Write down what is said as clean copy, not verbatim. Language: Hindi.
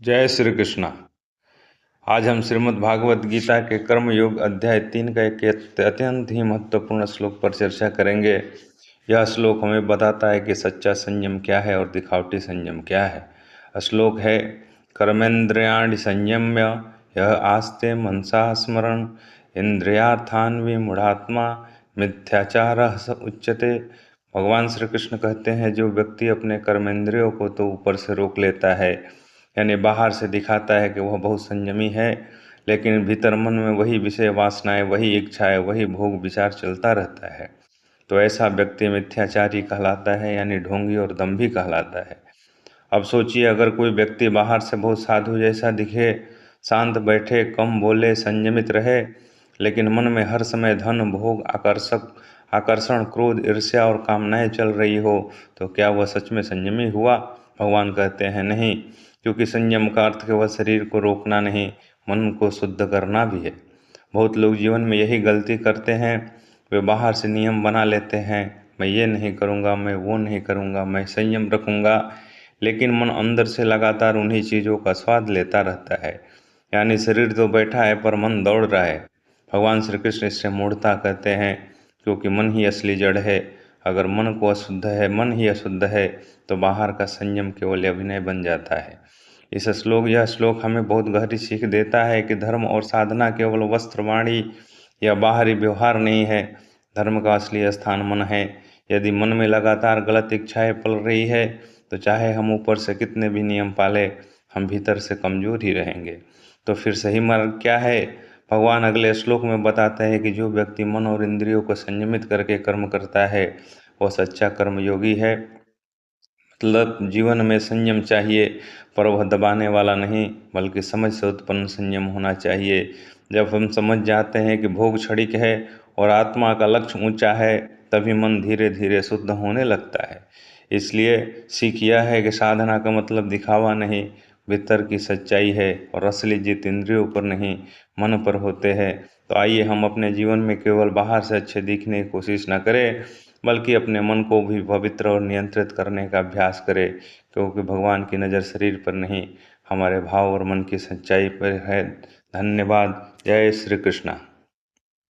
जय श्री कृष्णा। आज हम श्रीमद् भागवत गीता के कर्म योग अध्याय 3 का एक अत्यंत ही महत्वपूर्ण श्लोक पर चर्चा करेंगे। यह श्लोक हमें बताता है कि सच्चा संयम क्या है और दिखावटी संयम क्या है। श्लोक है, कर्मेंद्रियाणि संयम्य यह आस्ते मनसा स्मरण इंद्रियार्थान विमूढ़ात्मा मिथ्याचारः स उच्यते। भगवान श्री कृष्ण कहते हैं, जो व्यक्ति अपने कर्मेंद्रियों को तो ऊपर से रोक लेता है, यानी बाहर से दिखाता है कि वह बहुत संयमी है, लेकिन भीतर मन में वही विषय वासनाएं, वही इच्छाएं, वही भोग विचार चलता रहता है, तो ऐसा व्यक्ति मिथ्याचारी कहलाता है, यानी ढोंगी और दंभी कहलाता है। अब सोचिए, अगर कोई व्यक्ति बाहर से बहुत साधु जैसा दिखे, शांत बैठे, कम बोले, संयमित रहे, लेकिन मन में हर समय धन, भोग, आकर्षण, क्रोध, ईर्ष्या और कामनाएं चल रही हो, तो क्या वह सच में संयमी हुआ? भगवान कहते हैं नहीं, क्योंकि संयम का अर्थ केवल शरीर को रोकना नहीं, मन को शुद्ध करना भी है। बहुत लोग जीवन में यही गलती करते हैं। वे बाहर से नियम बना लेते हैं, मैं ये नहीं करूँगा, मैं वो नहीं करूँगा, मैं संयम रखूँगा, लेकिन मन अंदर से लगातार उन्हीं चीज़ों का स्वाद लेता रहता है। यानी शरीर तो बैठा है पर मन दौड़ रहा है। भगवान श्री कृष्ण इससे मूढ़ता कहते हैं, क्योंकि मन ही असली जड़ है। अगर मन ही अशुद्ध है, तो बाहर का संयम केवल अभिनय बन जाता है। यह श्लोक हमें बहुत गहरी सीख देता है कि धर्म और साधना केवल वस्त्र, वाणी या बाहरी व्यवहार नहीं है। धर्म का असली स्थान मन है। यदि मन में लगातार गलत इच्छाएं पल रही है, तो चाहे हम ऊपर से कितने भी नियम पाले, हम भीतर से कमजोर ही रहेंगे। तो फिर सही मार्ग क्या है? भगवान अगले श्लोक में बताते हैं कि जो व्यक्ति मन और इंद्रियों को संयमित करके कर्म करता है, वह सच्चा कर्मयोगी है। मतलब जीवन में संयम चाहिए, पर वह दबाने वाला नहीं, बल्कि समझ से उत्पन्न संयम होना चाहिए। जब हम समझ जाते हैं कि भोग क्षणिक है और आत्मा का लक्ष्य ऊंचा है, तभी मन धीरे धीरे शुद्ध होने लगता है। इसलिए सीख यह है कि साधना का मतलब दिखावा नहीं, भीतर की सच्चाई है, और असली जीत इंद्रियों पर नहीं, मन पर होते हैं। तो आइए हम अपने जीवन में केवल बाहर से अच्छे दिखने की कोशिश न करें, बल्कि अपने मन को भी पवित्र और नियंत्रित करने का अभ्यास करें, क्योंकि भगवान की नज़र शरीर पर नहीं, हमारे भाव और मन की सच्चाई पर है। धन्यवाद। जय श्री कृष्णा।